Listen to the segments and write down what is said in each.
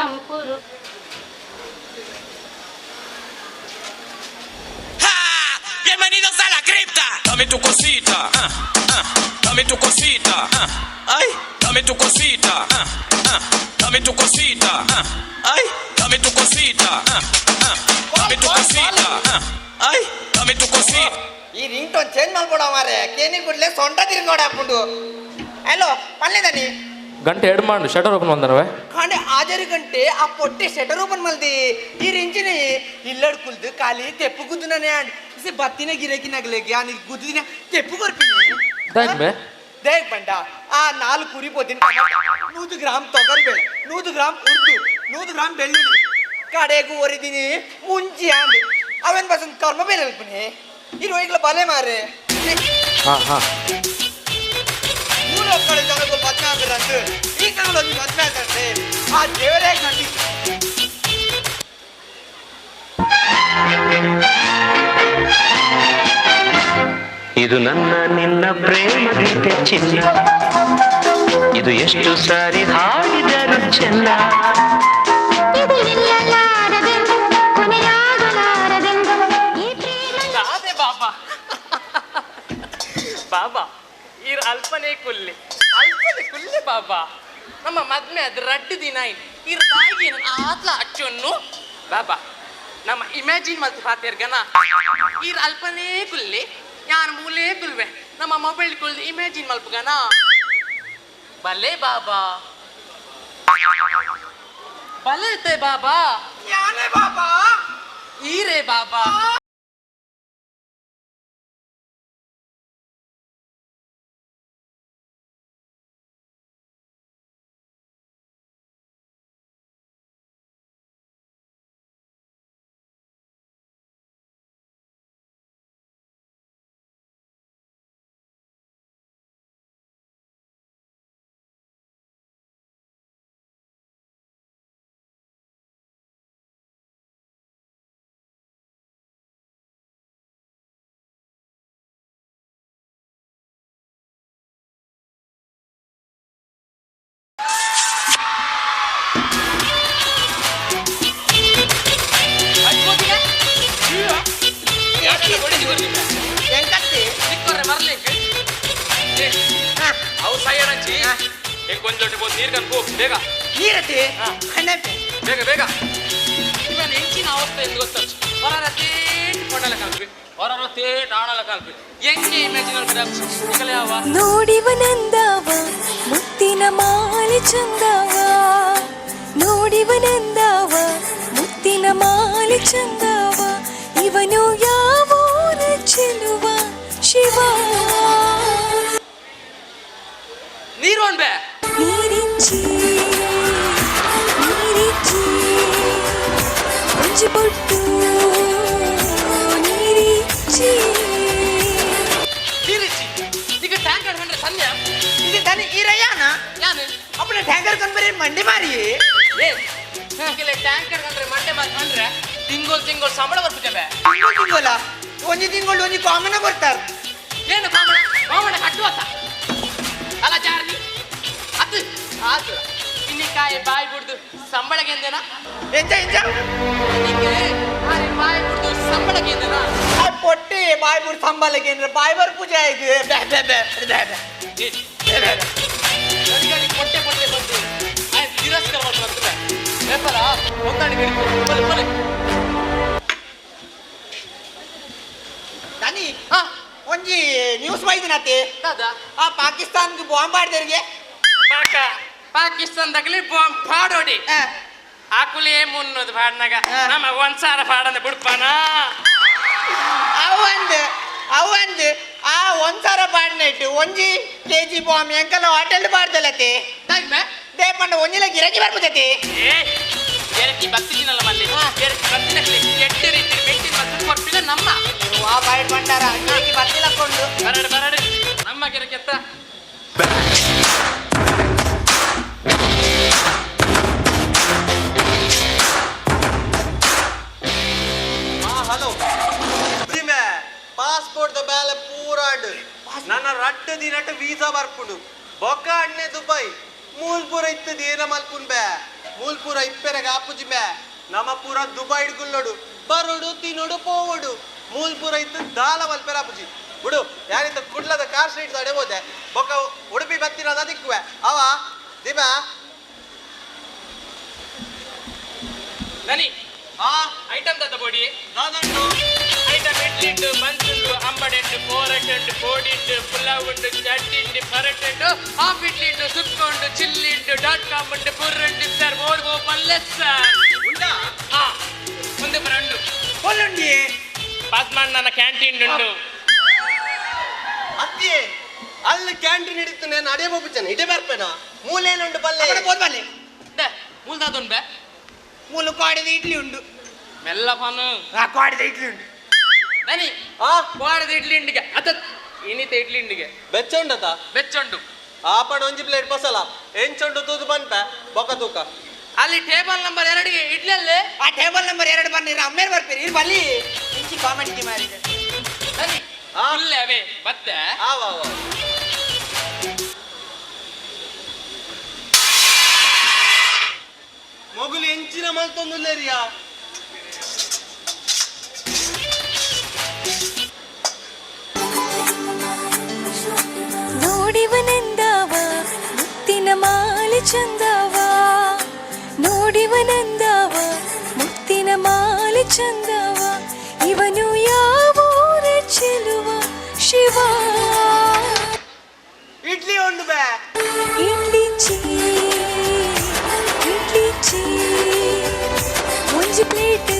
Campuru. Bienvenidos a la cripta. Dame tu cosita, dame tu cosita, ay, dame tu cosita, dame tu cosita, ay, dame tu cosita, dame tu cosita, ay, dame tu cosita. ಈ ring tone change ಮಾಡ್ಬೋಡ ಮಾರೆ ಕೇನಿ ಗುಡ್ಲೆ ಸೊಂಟ ತಿರ್ಗೋಡ ಹಾಕೊಂಡು hello ಪಲ್ಲೆದನಿ ಗಂಟೆ ಎರಡು ಮಾಡಿ shutter open ಬಂದನವೆ ಕಾಂಡೆ ಆಜರಿ ಗಂಟೆ ಆ ಪೊಟ್ಟೆ ಶಟರ್ ಓಪನ್ ಮಲ್ದಿ ಈ ರಿಂಚಿನಿ ಇಲ್ಲಡ್ ಕುಲ್ದು ಖಾಲಿ ತೆಪ್ಪು ಗುದ್ದುನೇ ಇಸಿ ಬತ್ತಿನ ಗಿರಕಿನಾಗ್ಲೇಗೆ ಆ ನೀರು ಗುದ್ದಿನ ತೆಪ್ಪು ಕೊರ್ಪಿನಿ ದಾಯ್ಮೆ ದೇಕ್ ಬಂಡ ಆ 4 ಕುರಿ ಪೋದಿನ 100 ಗ್ರಾಮ್ ತೊಗರಿಬೇಳೆ 100 ಗ್ರಾಮ್ ಉರ್ದು 100 ಗ್ರಾಮ್ ಬೆಳ್ಳುಳ್ಳಿ ಕಡೆಗೂ ಒರಿದಿನಿ ಮುಂಚಿ ಅಂದು ಅವೇನ್ ಬಸಂತ ಕರ್ಮ ಬೇರೆ ಅಲ್ಪನಿ ಈ ರೋಗಿಗಳ ಬಲೆ ಮಾರೆ ಹಾಂ ಮೂರು ಕಡೆ ಜನಗಳು ಮದ್ವೆ ಆಗ್ಬಿರಂತೆ ಈ ಕಡೆ ಒಂದು ಮದ್ವೆ ಆಗ್ತಂತೆ ಆ ದೇವರೇ ಕಂಡಿ ಇದು ನನ್ನ ನಿನ್ನ ಪ್ರೇಮ ಗೀತೆ ಚಿನ್ನ ಇದು ಎಷ್ಟು ಸಾರಿ ಹಾಡಿದರು ಚೆನ್ನ ಬಾಬಾ ಈರ್ ಅಲ್ಪನೆ ಕುಲ್ಲೆ ಬಾಬಾ ನಮ್ಮ ಮದ್ಮೆ ಅದು ರಡ್ಡು ದಿನ ಇರ್ ದಾಯಿಗೆ ಆತ್ಲ ಅಚ್ಚೊನ್ನು ಬಾಬಾ ನಮ್ಮ ಇಮ್ಯಾಜಿನ್ ಮಲ್ತು ಪಾತಿರ್ಗನ ಈರ್ ಅಲ್ಪನೇ ಕುಲ್ಲೆ ಯಾನ್ ಮೂಲೆ ಕುಲ್ವೆ ನಮ್ಮ ಮೊಬೈಲ್ ಕುಲ್ದು ಇಮ್ಯಾಜಿನ್ ಮಲ್ಪುಗನ ಬಲೆ ಬಾಬಾ ಬಲೆ ಬಾಬಾ ಯಾನೇ ಬಾಬಾ ಈರೇ ಬಾಬಾ ನೀರು ಕನ್ಕೋ ಬೇಗ ನೀರತಿ ಬೇಗ ಬೇಗ ಇವನ್ ಹೆಂಚಿನ ಅವಸ್ಥೆ ಎಂದು ಗೊತ್ತಚ್ಚು ಹೊರ ತೇಟ್ ಕೊಂಡಲ ಕಲ್ಪಿ ಹೊರ ತೇಟ್ ಆಡಲ ಕಲ್ಪಿ ಹೆಂಗೆ ಇಮ್ಯಾಜಿನ್ ಯಾವ ನೋಡಿವನಂದವ ಮುತ್ತಿನ ಮಾಲೆ ಚಂದವ ನೋಡಿವನಂದವ ಮುತ್ತಿನ ಮಾಲೆ ಚಂದವ ಇವನು ಯಾವ ಚೆಲುವ ಶಿವ ನೀರು ಅನ್ಬೆ ನೀರಿಚ್ಚಿ ಒಂಜಿ ಬೊಟ್ಟು ನೀರಿಚ್ಚಿ ಈಗ ಟ್ಯಾಂಕರ್ ಕಂಡ್ರೆ ಸನ್ಯ ಇದು ತನಿ ಈರಯ್ಯಾನ ಯಾನು ಅಪ್ಪನ ಟ್ಯಾಂಕರ್ ಕಂಬರಿ ಮಂಡಿ ಮಾರಿ ಕೆಲ ಟ್ಯಾಂಕರ್ ಕಂಡ್ರೆ ಮಂಡೆ ಮಾರಿ ಕಂಡ್ರೆ ತಿಂಗಳು ಸಂಬಳ ಬರ್ಬಿಟ್ಟೆ ತಿಂಗೋಲ ಒಂಜಿ ತಿಂಗಳು ಒಂಜಿ ಕಾಮನ ಬರ್ತಾರ ಏನು ಕಾಮಣ ಕಟ್ಟುವತ್ತ ಅಲ್ಲ ಜಾರ್ನಿ ಅದು ಆತು ಇನ್ನಿಕಾಯಿ ಬಾಯಿ ಬಿಡ್ದು ಸಂಬಳಗೆ ಎಂದೇನಾ ಎಂಜ ಬಾಯಿ ಬಿಡ್ದು ಸಂಬಳಗೆ ಎಂದೇನಾ ಪೊಟ್ಟಿ ಬಾಯಿ ಬಿಡ್ ಸಂಬಳಗೆ ಅಂದ್ರೆ ಬಾಯಿ ಬರ್ ಪೂಜೆ ಆಯ್ತು ಕೊಟ್ಟೆ ಬಂದು ಆಯ್ತು ತಿರಸ್ಕಾರ ಮಾಡ್ತಾರೆ ಬೇಪರ ಹೊಂದಾಣಿಕೆ ಬಲೆ ದನಿ ಒಂಜಿ ನ್ಯೂಸ್ ಬೈದಿನತಿ ಆ ಪಾಕಿಸ್ತಾನ್ಗೆ ಬಾಂಬ್ ಆಡ್ದವ್ರಿಗೆ ಪಾಕಿಸ್ತಾನದಾಗಲಿ ಬಾಂಬ್ ಪಾಡೋಡಿ ಆಕುಲಿ ಮುನ್ನೋದು ಪಾಡ್ನಾಗ ನಮ್ಮ ಒಂದ್ಸಾರ ಪಾಡಂದ ಬಿಡ್ಪಾನ ಅವಂದು ಆ ಒಂದ್ಸಾರ ಪಾಡ್ನ ಇಟ್ಟು ಒಂಜಿ ಕೆಜಿ ಬಾಂಬ್ ಎಂಕಲ್ಲ ಹೋಟೆಲ್ ಪಾಡ್ದಲ್ಲತಿ ದೇಪಂಡ ಒಂಜಿಲ ಗಿರಕಿ ಬರ್ಬತ್ತತಿ ಎರಕಿ ಬರ್ತಿದ್ದೀನಲ್ಲ ಮಲ್ಲಿ ಎರಕಿ ಬರ್ತಿನಕ್ಲಿ ಎಟ್ಟು ರೀತಿ ಬೆಂಕಿ ಮತ್ತು ಕೊಟ್ಟಿಲ್ಲ ನಮ್ಮ ಆ ಬಾಯ್ಡ್ ಬಂಡಾರ ಗಿರಕಿ ಬರ್ತಿಲ್ಲ ಕೊಂಡು ಬರಡು ನಮ್ಮ ಗಿರಕಿ ಎತ್ತ ಹಲೋ ಪಾಸ್ಪೋರ್ಟ್ ಬೇಲೆ ಪೂರಾಂಡು ನನ್ನ ರಡ್ಡು ದಿನಟ್ಟು ವೀಸಾ ಬರ್ಪುಂಡು ಬೊಕ್ಕ ಅಣ್ಣೆ ದುಬೈ ಮೂಲ್ಪುರ ಇತ್ತದ ಏನ ಮಲ್ಪುನ್ ಬೇ ಮೂಲ್ ಪೂರ ಇಪ್ಪೆರೆಗೆ ಆಪುಜಿ ಬೇ ನಮ್ಮ ಪೂರ ದುಬೈ ಗುಲ್ಲೋಡು ಬರೋಡು ತಿನ್ನೋಡು ಪೋವಡು ಮೂಲ್ ಪೂರ ಇತ್ತು ದಾಲ ಮಲ್ಪೆರ ಆಪುಜಿ ಬಿಡು ಯಾರಿತ ಕುಡ್ಲದ ಕಾರ್ ಸ್ಟ್ರೀಟ್ ಅಡೆ ಹೋದೆ ಬೊಕ್ಕ ಉಡುಪಿ ಬತ್ತಿರೋದ ದಿಕ್ಕುವೆ ಅವ ದಿಬ ನನಿ ಆ ಐಟಮ್ ದತ್ತ ಬೋಡಿ ದಾದಂಡು ಐಟಮ್ ಇಡ್ಲಿಂಡು ಬನ್ಸುಂಡು ಅಂಬಡೆಂಡು ಪೋರಟುಂಡು ಕೋಡಿಂಡು ಪುಲಾವ್ ಉಂಡು ಚಟ್ನಿಂಡು ಪರಟುಂಡು ಹಾಫ್ ಇಡ್ಲಿಂಡು ಸುಕ್ಕೊಂಡು ಚಿಲ್ಲಿಂಡು .com ಉಂಡು ಪುರ್ರಂಡು ಸರ್ ಓಡ್ಗೋ ಪಲ್ಲೆ ಸರ್ ಉಂಡಾ ಹಾ ಮುಂದೆ ಬರಂಡು ಹೊಲ್ಲುಂಡಿ ಪದ್ಮಣ್ಣ ನನ್ನ ಕ್ಯಾಂಟೀನ್ ಉಂಡು ಅತ್ತಿ ಅಲ್ಲಿ ಕ್ಯಾಂಟೀನ್ ಹಿಡಿತು ನಾನು ಅಡಿಯ ಹೋಗ್ಬಿಟ್ಟೇನೆ ಇಡೇ ಬರ್ಪೇನ ಮೂಲೇನುಂಡು ಪಲ್ಲೆ ಬೋದ್ಬಲ್ಲಿ ಮೂಲ್ದಾದುಂಡು ಬೇ ಮೂಲು ಕಾಡಿದ ಇಡ್ಲಿ ಉಂಡು ಮೆಲ್ಲ ಪಾನು ಕಾಡಿದ ಇಡ್ಲಿ ಉಂಡು ನನಿ ಆ ಕೋಡದ ಇಡ್ಲಿ ಇಂಡಿಗೆ ಅದ ಇನಿತ ಇಡ್ಲಿ ಇಂಡಿಗೆ ಬೆಚ್ಚ ಉಂಡತ ಬೆಚ್ಚುಂಡು ಆಪಣ ಒಂಜಿ ಪ್ಲೇಟ್ ಮಸಾಲ ಎಂಚುಂಡು ತೂದು ಬಂತ ಬೊಕ್ಕ ತೂಕ ಅಲ್ಲಿ ಟೇಬಲ್ ನಂಬರ್ 2ಗೆ ಇಡ್ಲಿ ಅಲ್ಲಿ ಆ ಟೇಬಲ್ ನಂಬರ್ 2 ಬಂದಿರ ಅಮ್ಮೇರ್ ಬರ್ತೀರಿ ಇಲ್ಲಿ ಬಲ್ಲಿ ಇಂಚಿ ಕಾಮೆಂಟ್ಗೆ ಮಾರಿದೆ ನನಿ ಆ? ಫುಲ್ಲೆ ಅವೇ ಮತ್ತೆ ಆವ ಮೊಗುಲು ಎಂಚಿನ ಮಲ್ತೊಂದುಲ್ಲೇರಿಯಾ ನೋಡಿವನೆಂದವ ಮುತ್ತಿನ ಮಾಲೆ ಚಂದವ ನೋಡಿವನೆಂದವ ಮುತ್ತಿನ ಮಾಲೆ ಚಂದವ ಇವನು ಯಾವೂರ ಚೆಲುವ ಶಿವ ಇಡ್ಲಿ ಉಂಡು ಬೇ ಇಡ್ಲಿ ಚೀ ಒಂಜಿ ಪ್ಲೇಟ್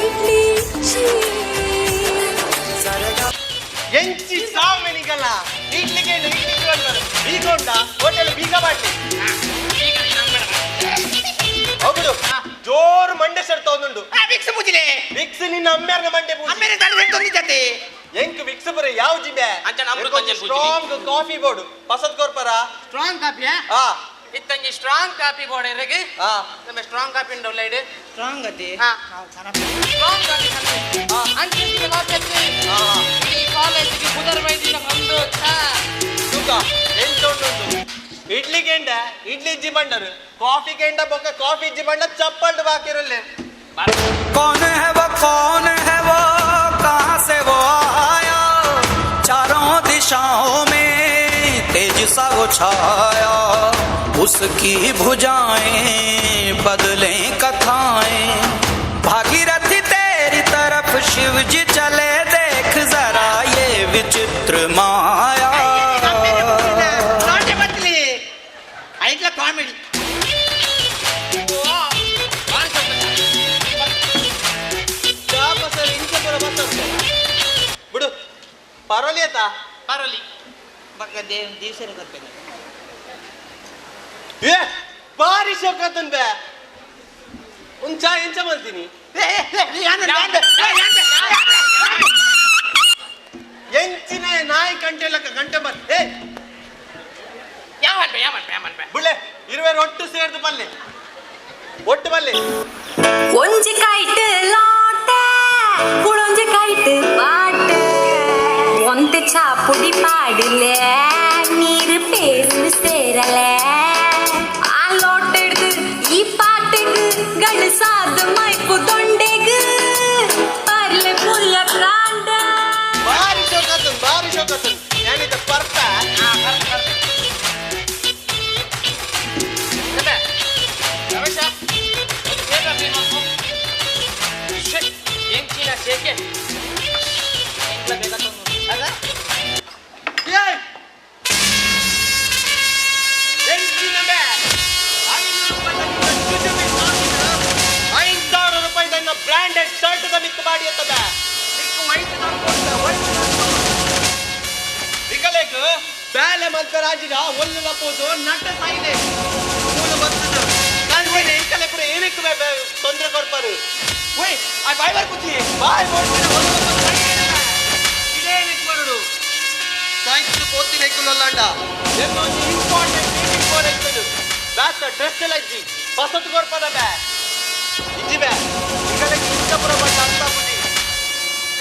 ಇಡ್ಲಿ ಚೀ ಎಂಚಿ ಸಾಮೆನಿಗಲ್ಲ ಇಡ್ಲಿಗೆ ಬೀಗೊಂಡ ಹೋಟೆಲ್ ಬೀಗ ಬಾಟ್ಲಿ ಈಗ ನೀನು ನಂಬರ್ ಹೌದು ಜೋರು ಮಂಡೆ ಸರ್ ತಗೊಂಡುಂಡು ವಿಕ್ಸ್ ಮುಜಿಲೆ ವಿಕ್ಸ್ ನಿನ್ನ ಅಮ್ಮ್ಯಾರ್ನ ಮಂಡೆ ಪೂಜಿ ಅಮ್ಮೇರೆ ತಡೆ ತಂದಿದ್ದತೆ ಎಂಕ್ ವಿಕ್ಸ್ ಬರ ಯಾವ ಜಿಬೆ ಅಂಚನ ಅಮೃತ ಅಂಜನ್ ಪೂಜಿ. ಸ್ಟ್ರಾಂಗ್ ಕಾಫಿ ಬೋರ್ಡ್ ಪಸದ್ ಕೋರ್ಪರ ಸ್ಟ್ರಾಂಗ್ ಕಾಫಿ ಆ ಇತ್ತಂಜಿ ಸ್ಟ್ರಾಂಗ್ ಕಾಫಿ ಬೋರ್ಡ್ ಇರಗೆ ಆ ನಮ್ಮ ಸ್ಟ್ರಾಂಗ್ ಕಾಫಿ ಉಂಡು ಲೈಡ್ ಸ್ಟ್ರಾಂಗ್ ಅತಿ ಹಾ. ನಾವು ಖರಾಬ್ ಸ್ಟ್ರಾಂಗ್ ಕಾಫಿ ಅಂಚಿನ ಕಾಫಿ ಹಚ್ಚಿ ಆ ಇಡೀ ಕಾಲೇಜಿಗೆ ಬುಧರ್ ವೈದ್ಯನ ಬಂದು ತೂಕ ಎಂಟುಂಡು ಇಡ್ಲಿ ಗೆಂಡ ಇಡ್ಲಿ ಇಜ್ಜಿ ಬಂಡರು ಕಾಫಿ ಗೆಂಡ ಬೊಕ್ಕ ಕಾಫಿ ಇಜ್ಜಿ ಬಂಡ ಚಪ್ಪಲ್ಡು ಬಾಕಿರಲ್ಲೇ कौन है वो कहाँ से वो आया चारों दिशाओं में तेज सा वो छाया उसकी भुजाएं बदलें कथाएं भागीरथी तेरी तरफ शिव जी चले देख जरा ये विचित्र माया ನಾಟೆ ಬತ್ತಲಿ ಐಟ್ಲ ಕಾಮಿಡಿ ಚಾಪಸರ್ ಇಂಚೆ ಪುರ ಬರ್ತದೆ ಬಿಡು ಪರಲಿ ಆಯ್ತಾ ಬರಲಿ ಬಕ್ಕ ದಿವಸ ಗೊತ್ತಿಲ್ಲ ಏ ಬಾರಿ ಶೋಕತ್ತನ್ ಬೇ ಒಂದ್ ಚಾ ಎಂಚ ಮಾಡ್ತೀನಿ ಎಂಚಿನ ನಾಯಿ ಗಂಟೆ ಲೆಕ್ಕ ಗಂಟೆ ಬರ್ ಏ ಯಾವನ್ ಬೇ ಬಿಡ್ಲೆ ಇರುವೇರು ಒಟ್ಟು ಸೇರ್ದು ಬಲ್ಲೆ ಒಟ್ಟು ಬಲ್ಲೆ ಒಂಜಿ ಕೈಟ್ ಲಾಟ ಕುಳೊಂಜಿ ಕೈಟ್ ಪಾಟ ಒಂತೆ ಚಾಪುಡಿ ಪಾಡಿಲೆ ನೀರು ಪೇರು ಸೇರಲೆ ಆ ಲೋಟ ಹಿಡ್ದು ಈ ಪಾಟಿಗೆ ಗಣಸಾದ ಮೈಕು ದೊಂಡೆಗೆ ಪರ್ಲೆ ಪುಲ್ಲ ಕಾಂಡ ಬಾರಿ ಶೋಕತ್ತನ್ ಏನಿದೆ ಪರ್ಪ ಎಂಚಿನ ಶೇಕೆ ಏ ಎಂಚಿನ ಬೇ 5,000 ರೂಪಾಯಿ ನನ್ನ ಬ್ರಾಂಡೆಡ್ ಶರ್ಟ್ ಮಿಕ್ ಮಾಡಿ ಅಂತ ಬೇ ನಿಕಲೇಕ ಬ್ಯಾಲೆ ಮಲ್ಕ ರಾಜಿನ ಒಲ್ಲು ಲಪೋದು ನಟ್ಟ ಸಾಯಿದೆ ಮೂಲ ಬರ್ತದ ಕಾಲ್ವೇನೆ ಇಂಕಲೆ ಪುರ ಏನಕ್ಕೆ ತೊಂದರೆ ಕೊಡ್ಪಾರು ಓಯ್ ಆ ಬಾಯ್ ಬರ್ಕುತ್ತಿ ಬಾಯ್ ಬೋಡ್ತಿನ ಒಲ್ಲು ಇದೇನಕ್ಕೆ ಬರುಡು ಸಾಯ್ತು ಕೋತಿ ನೆಕ್ಕುಲಲ್ಲ ಏನೊಂದು ಇಂಪಾರ್ಟೆಂಟ್ ಮೀಟಿಂಗ್ ಕೋರೆಕ್ತದು ಬ್ಯಾತ ಡ್ರೆಸ್ ಎಲ್ಲ ಇಜ್ಜಿ ಬಸತ್ ಕೊಡ್ಪದ ಬೇ ಇಜ್ಜಿ ಬೇ ನಿಕಲೆ ಇಂಕಪುರ ಬಂದ ಅಂತ ಬುದ್ಧಿ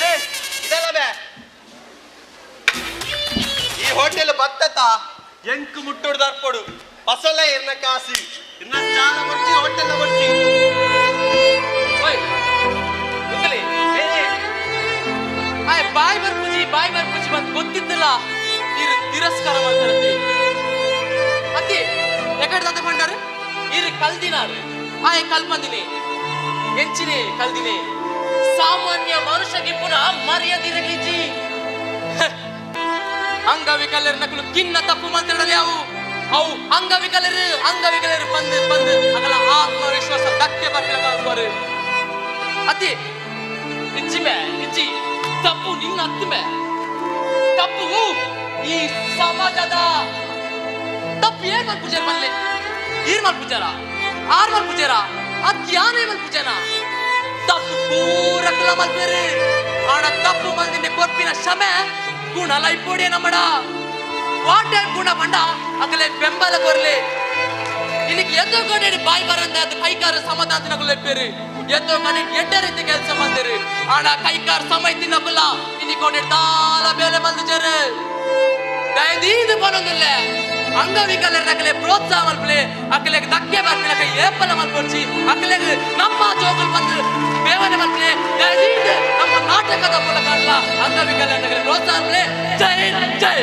ಏ ಇದೆಲ್ಲ ಬೇ ಈ ಹೋಟೆಲ್ ಬತ್ತತ ಎಂಕ್ ಮುಟ್ಟುಡ್ದಾರ್ಪಡು ಬಸಲ ಇರ್ನ ಕಾಸಿ ಇನ್ನ ಚಾಲ ಬರ್ಚಿ ಹೊಟ್ಟೆಲ್ಲ ಬರ್ಚಿ ಓಯ್ ಗೊತ್ತಲಿ ಆಯ್ ಬಾಯ್ ಬರ್ಪುಜಿ ಬಂದು ಗೊತ್ತಿದ್ದಲ್ಲ ಇರು ತಿರಸ್ಕಾರ ಮಾಡ್ತಾರತಿ ಅತ್ತಿ ಎಕಡೆ ದಾತ ಬಂಡಾರು ಇರು ಕಲ್ದಿನಾರು ಆಯ್ ಕಲ್ಪಂದಿನಿ ಎಂಚಿನಿ ಕಲ್ದಿನಿ ಸಾಮಾನ್ಯ ಮನುಷ್ಯಗೆ ಪುನಃ ಮರ್ಯಾದಿರಲಿಜಿ ಅಂಗವಿಕಲರ ನಕಲು ಕಿನ್ನ ತಪ್ಪು ಮಾತಾಡಲಿ ಅವು ಅಂಗವಿಕಲರು ಬಂದು ಅಗಲ ಆತ್ಮವಿಶ್ವಾಸ ಧಕ್ಕೆ ಬರ್ತಿಲ್ಲ ಅತಿ ಇಜ್ಜಿ ತಪ್ಪು ನಿನ್ನ ಹತ್ತಿಮೆ ತಪ್ಪು ಈ ಸಮಾಜದ ತಪ್ಪು ಏನ್ ಮಲ್ಪುಜಾರ ಮಲ್ಲೆ ಈರ್ ಮಲ್ಪುಜಾರ ಆರ್ ಮಲ್ಪುಜಾರ ಅದ್ಯಾನೇ ಮಲ್ಪುಜಾನ ತಪ್ಪು ಪೂರಕಲ ಮಲ್ಪೇರಿ ಆಡ ತಪ್ಪು ಮಂದಿನ ಕೊಪ್ಪಿನ ಶಮೆ ಗುಣ ಲೈಪೋಡಿಯ ನಮ್ಮಡ ವಾಟೆ ಗುಣ ಬಂಡ ಅಕಲೆ ಬೆಂಬಲ ಕೊರ್ಲಿ ಇಲ್ಲಿಗೆ ಎದ್ದೋ ಕಡೆ ಬಾಯಿ ಬರಂದ ಅದು ಕೈಕಾರ ಸಮಾಧಾನ ಲೆಪ್ಪೇರಿ ಎದ್ದೋ ಕಡೆ ಎಡ್ಡ ರೀತಿ ಕೆಲಸ ಬಂದಿರಿ ಆಡ ಕೈಕಾರ ಸಮಯ ತಿನ್ನಕಲ್ಲ ಇಲ್ಲಿ ಕೊಂಡೆ ತಾಲ ಬೇಲೆ ಬಂದಿದ್ದಾರೆ ದಯದೀದು ಬರೋದಿಲ್ಲ ಅಂಗವಿಕಲರ ಅಕಲೆ ಪ್ರೋತ್ಸಾಹ ಮಲ್ಪಲೆ ಅಕಲೆ ಧಕ್ಕೆ ಬರ್ತಿಲ್ಲ ಏಪಲ ಮಲ್ಪೊಚ್ಚಿ ಅಕಲೆ ನಮ್ಮ ಜೋಗಲ್ ಬಂದು ಬೇವನೆ ಮಲ್ಪಲೆ ದಯದೀದು ನಮ್ಮ ನಾಟಕದ ಮೂಲಕ ಅಲ್ಲ ಅಂಗವಿಕಲರ ಪ್ರೋತ್ಸಾಹ ಜೈ ಜೈ